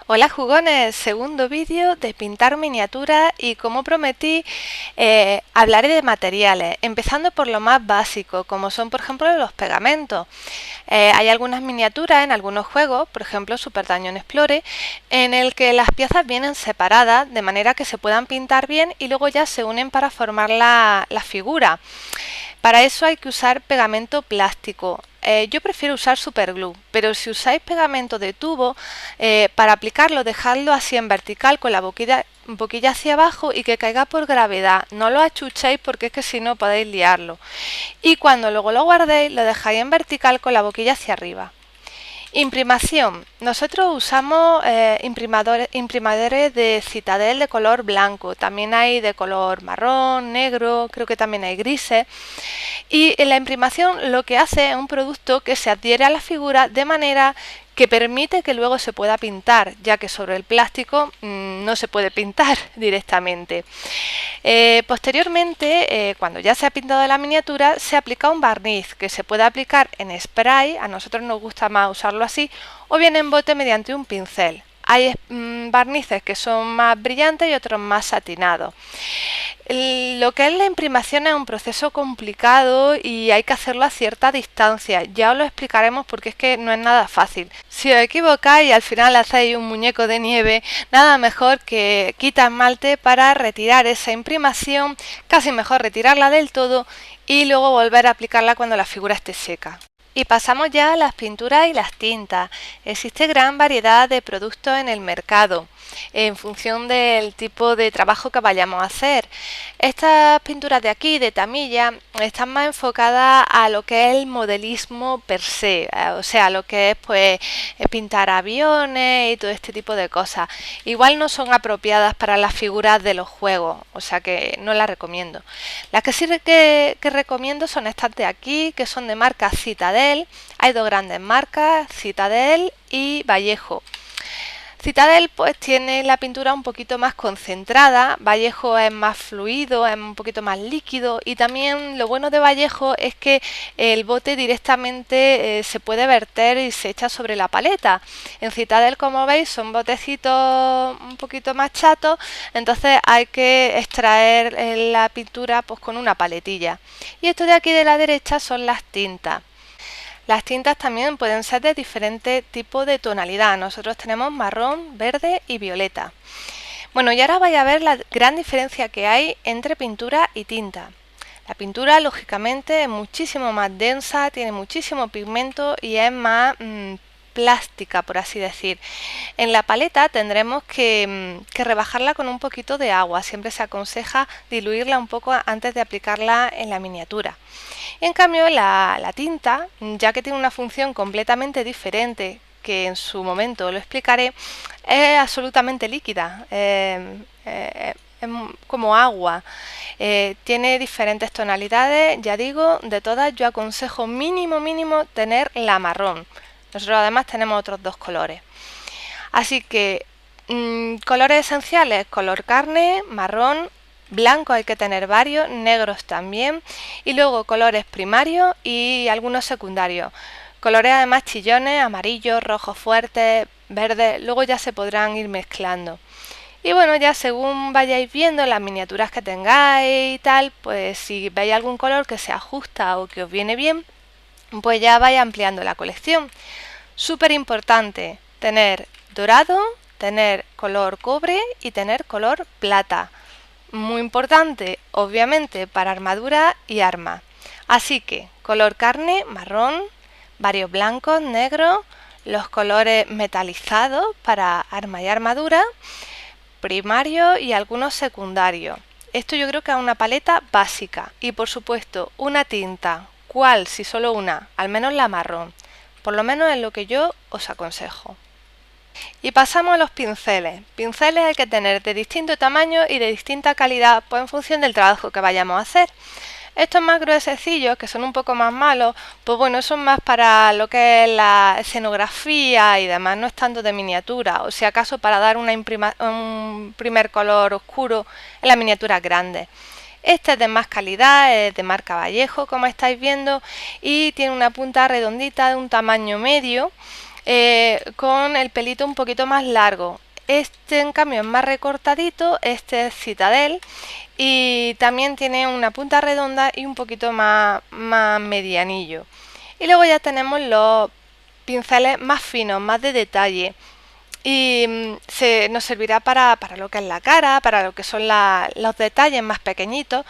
Hola jugones, segundo vídeo de pintar miniaturas y como prometí hablaré de materiales, empezando por lo más básico, como son por ejemplo los pegamentos. Hay algunas miniaturas en algunos juegos, por ejemplo Super Dungeon Explorer, en el que las piezas vienen separadas de manera que se puedan pintar bien y luego ya se unen para formar la figura. Para eso hay que usar pegamento plástico. Yo prefiero usar superglue, pero si usáis pegamento de tubo, para aplicarlo dejadlo así en vertical con la boquilla hacia abajo y que caiga por gravedad. No lo achuchéis porque es que si no podéis liarlo. Y cuando luego lo guardéis lo dejáis en vertical con la boquilla hacia arriba. Imprimación. Nosotros usamos imprimadores de Citadel de color blanco. También hay de color marrón, negro, creo que también hay grises. Y en la imprimación lo que hace es un producto que se adhiere a la figura de manera que permite que luego se pueda pintar, ya que sobre el plástico no se puede pintar directamente. Posteriormente, cuando ya se ha pintado la miniatura, se aplica un barniz que se puede aplicar en spray, a nosotros nos gusta más usarlo así, o bien en bote mediante un pincel. Hay barnices que son más brillantes y otros más satinados. Lo que es la imprimación es un proceso complicado y hay que hacerlo a cierta distancia. Ya os lo explicaremos porque es que no es nada fácil. Si os equivocáis y al final hacéis un muñeco de nieve, nada mejor que quitar esmalte para retirar esa imprimación, casi mejor retirarla del todo y luego volver a aplicarla cuando la figura esté seca. Y pasamos ya a las pinturas y las tintas. Existe gran variedad de productos en el mercado en función del tipo de trabajo que vayamos a hacer. Estas pinturas de aquí, de Tamiya, están más enfocadas a lo que es el modelismo per se, o sea, lo que es pues pintar aviones y todo este tipo de cosas. Igual no son apropiadas para las figuras de los juegos, o sea que no las recomiendo. Las que sí que recomiendo son estas de aquí, que son de marca Citadel. Hay dos grandes marcas, Citadel y Vallejo. Citadel pues tiene la pintura un poquito más concentrada, Vallejo es más fluido, es un poquito más líquido y también lo bueno de Vallejo es que el bote directamente se puede verter y se echa sobre la paleta. En Citadel, como veis, son botecitos un poquito más chatos, entonces hay que extraer la pintura pues con una paletilla. Y esto de aquí de la derecha son las tintas. Las tintas también pueden ser de diferentes tipos de tonalidad. Nosotros tenemos marrón, verde y violeta. Bueno, y ahora vais a ver la gran diferencia que hay entre pintura y tinta. La pintura, lógicamente, es muchísimo más densa, tiene muchísimo pigmento y es más plástica, por así decir. En la paleta tendremos que rebajarla con un poquito de agua. Siempre se aconseja diluirla un poco antes de aplicarla en la miniatura. En cambio, la tinta, ya que tiene una función completamente diferente, que en su momento lo explicaré, es absolutamente líquida, es como agua. Tiene diferentes tonalidades, ya digo, de todas yo aconsejo mínimo tener la marrón. Nosotros además tenemos otros dos colores. Así que colores esenciales, color carne, marrón, blanco hay que tener varios, negros también, y luego colores primarios y algunos secundarios. Colores además chillones, amarillos, rojos fuertes, verdes, luego ya se podrán ir mezclando. Y bueno, ya según vayáis viendo las miniaturas que tengáis y tal, pues si veis algún color que se ajusta o que os viene bien, pues ya vais ampliando la colección. Súper importante tener dorado, tener color cobre y tener color plata. Muy importante, obviamente, para armadura y arma. Así que color carne, marrón, varios blancos, negros, los colores metalizados para arma y armadura, primarios y algunos secundarios. Esto yo creo que es una paleta básica y por supuesto una tinta. ¿Cuál? Si solo una, al menos la marrón. Por lo menos es lo que yo os aconsejo. Y pasamos a los pinceles. Pinceles hay que tener de distinto tamaño y de distinta calidad, pues en función del trabajo que vayamos a hacer. Estos más gruesecillos, que son un poco más malos, pues bueno, son más para lo que es la escenografía y demás, no es tanto de miniatura, o si acaso para dar un primer color oscuro en las miniaturas grandes. Este es de más calidad, es de marca Vallejo, como estáis viendo, y tiene una punta redondita de un tamaño medio. con el pelito un poquito más largo. Este en cambio es más recortadito, este es Citadel y también tiene una punta redonda y un poquito más medianillo. Y luego ya tenemos los pinceles más finos, más de detalle y nos servirá para lo que es la cara, para lo que son los detalles más pequeñitos.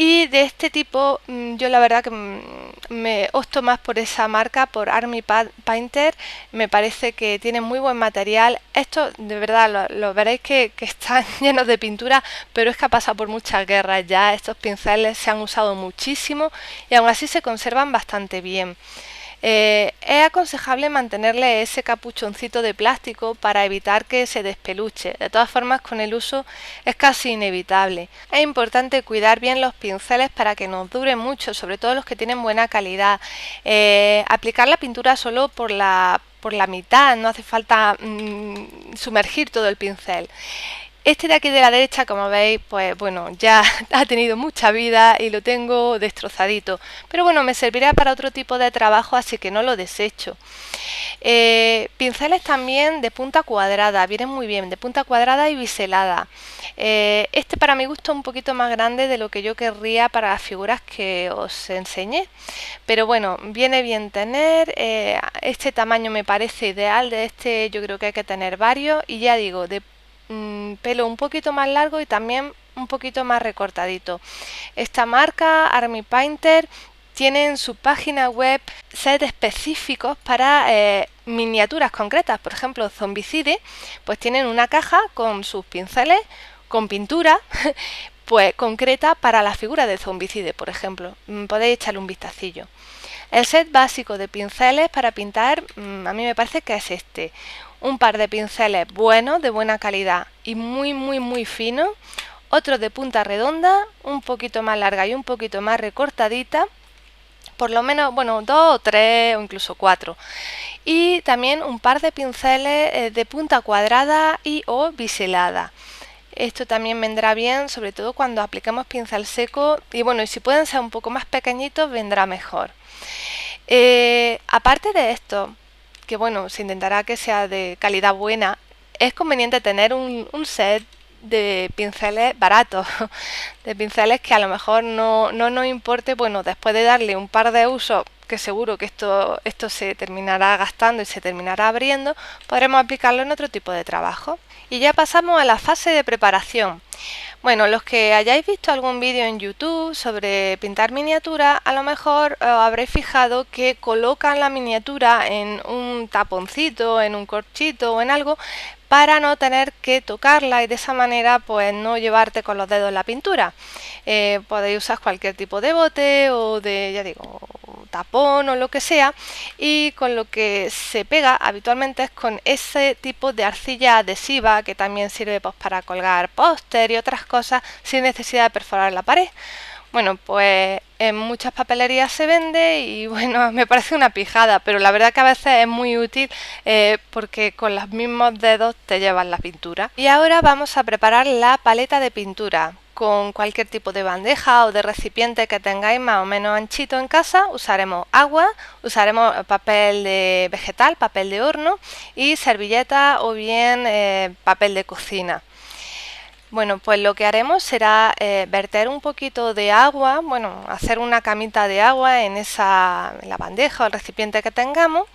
Y de este tipo, yo la verdad que me opto más por esa marca, por Army Painter. Me parece que tiene muy buen material. Esto de verdad lo veréis que están llenos de pintura, pero es que ha pasado por muchas guerras ya. Estos pinceles se han usado muchísimo y aún así se conservan bastante bien. Es aconsejable mantenerle ese capuchoncito de plástico para evitar que se despeluche. De todas formas, con el uso es casi inevitable. Es importante cuidar bien los pinceles para que nos duren mucho, sobre todo los que tienen buena calidad. Aplicar la pintura solo por la mitad, no hace falta sumergir todo el pincel. Este de aquí de la derecha, como veis, pues bueno, ya ha tenido mucha vida y lo tengo destrozadito. Pero bueno, me servirá para otro tipo de trabajo, así que no lo desecho. Pinceles también de punta cuadrada, vienen muy bien, de punta cuadrada y biselada. Este para mi gusto es un poquito más grande de lo que yo querría para las figuras que os enseñé. Pero bueno, viene bien tener, este tamaño me parece ideal, de este yo creo que hay que tener varios y ya digo, de pelo un poquito más largo y también un poquito más recortadito. Esta marca, Army Painter, tiene en su página web sets específicos para miniaturas concretas. Por ejemplo, Zombicide, pues tienen una caja con sus pinceles, con pintura, pues concreta para la figura de Zombicide, por ejemplo. Podéis echarle un vistacillo. El set básico de pinceles para pintar, a mí me parece que es este. Un par de pinceles buenos, de buena calidad y muy finos. Otro de punta redonda, un poquito más larga y un poquito más recortadita. Por lo menos, bueno, 2 o 3 o incluso 4. Y también un par de pinceles de punta cuadrada y o biselada. Esto también vendrá bien, sobre todo cuando apliquemos pincel seco. Y bueno, y si pueden ser un poco más pequeñitos, vendrá mejor. Aparte de esto, que bueno, se intentará que sea de calidad buena, es conveniente tener un set de pinceles baratos, de pinceles que a lo mejor no nos importe, bueno, después de darle un par de usos, que seguro que esto se terminará gastando y se terminará abriendo, podremos aplicarlo en otro tipo de trabajo. Y ya pasamos a la fase de preparación. Bueno, los que hayáis visto algún vídeo en YouTube sobre pintar miniatura, a lo mejor habréis fijado que colocan la miniatura en un taponcito, en un corchito o en algo para no tener que tocarla y de esa manera pues no llevarte con los dedos la pintura. Podéis usar cualquier tipo de bote o de, ya digo, tapón o lo que sea, y con lo que se pega habitualmente es con ese tipo de arcilla adhesiva que también sirve pues para colgar póster y otras cosas sin necesidad de perforar la pared. Bueno, pues en muchas papelerías se vende y bueno, me parece una pijada, pero la verdad que a veces es muy útil porque con los mismos dedos te llevas la pintura. Y ahora vamos a preparar la paleta de pintura. Con cualquier tipo de bandeja o de recipiente que tengáis más o menos anchito en casa, usaremos agua, usaremos papel de vegetal, papel de horno y servilleta o bien papel de cocina. Bueno, pues lo que haremos será verter un poquito de agua, bueno, hacer una camita de agua en la bandeja o el recipiente que tengamos.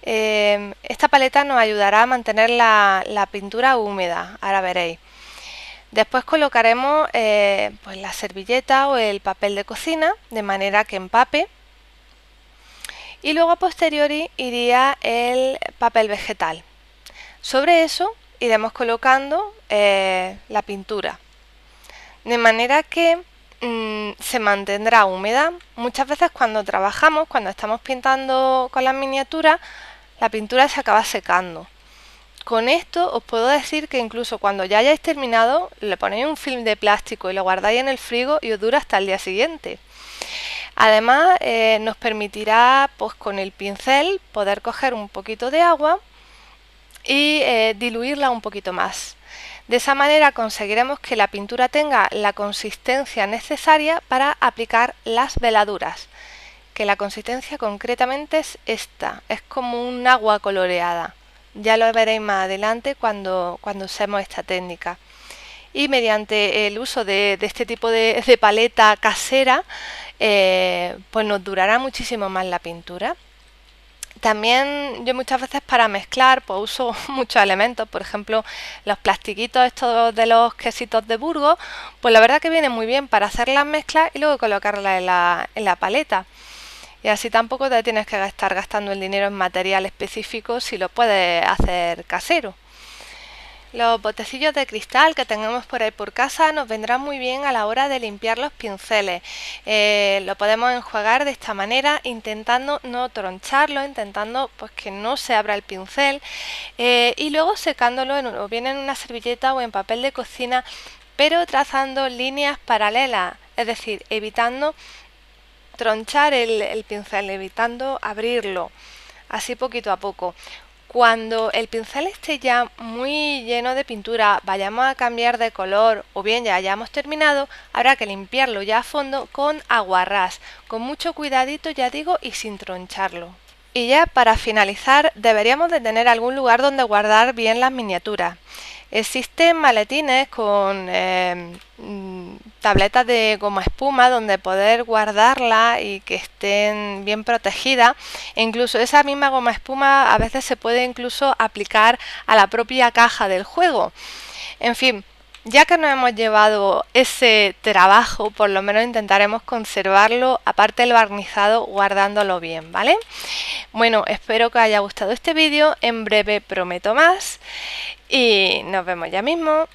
Esta paleta nos ayudará a mantener la pintura húmeda, ahora veréis. Después colocaremos pues la servilleta o el papel de cocina de manera que empape. Y luego a posteriori iría el papel vegetal. Sobre eso iremos colocando la pintura, de manera que se mantendrá húmeda. Muchas veces cuando trabajamos, cuando estamos pintando con las miniaturas, la pintura se acaba secando. Con esto os puedo decir que incluso cuando ya hayáis terminado, le ponéis un film de plástico y lo guardáis en el frigo y os dura hasta el día siguiente. Además nos permitirá pues con el pincel poder coger un poquito de agua y diluirla un poquito más. De esa manera conseguiremos que la pintura tenga la consistencia necesaria para aplicar las veladuras, que la consistencia concretamente es esta, es como un agua coloreada. Ya lo veréis más adelante cuando usemos esta técnica. Y mediante el uso de este tipo de paleta casera, pues nos durará muchísimo más la pintura. También yo muchas veces para mezclar pues uso muchos elementos, por ejemplo los plastiquitos estos de los quesitos de Burgos, pues la verdad que vienen muy bien para hacer las mezclas y luego colocarlas en la paleta. Y así tampoco te tienes que estar gastando el dinero en material específico si lo puedes hacer casero. Los botecillos de cristal que tengamos por ahí por casa nos vendrán muy bien a la hora de limpiar los pinceles. Lo podemos enjuagar de esta manera, intentando no troncharlo, intentando pues que no se abra el pincel, y luego secándolo o bien en una servilleta o en papel de cocina, pero trazando líneas paralelas, es decir, evitando tronchar el pincel, evitando abrirlo, así poquito a poco. Cuando el pincel esté ya muy lleno de pintura, vayamos a cambiar de color o bien ya hayamos terminado, habrá que limpiarlo ya a fondo con aguarrás, con mucho cuidadito ya digo y sin troncharlo. Y ya para finalizar deberíamos de tener algún lugar donde guardar bien las miniaturas. Existen maletines con tabletas de goma espuma donde poder guardarlas y que estén bien protegidas. E incluso esa misma goma espuma a veces se puede incluso aplicar a la propia caja del juego. En fin, ya que nos hemos llevado ese trabajo, por lo menos intentaremos conservarlo, aparte del barnizado, guardándolo bien, ¿vale? Bueno, espero que os haya gustado este vídeo, en breve prometo más y nos vemos ya mismo.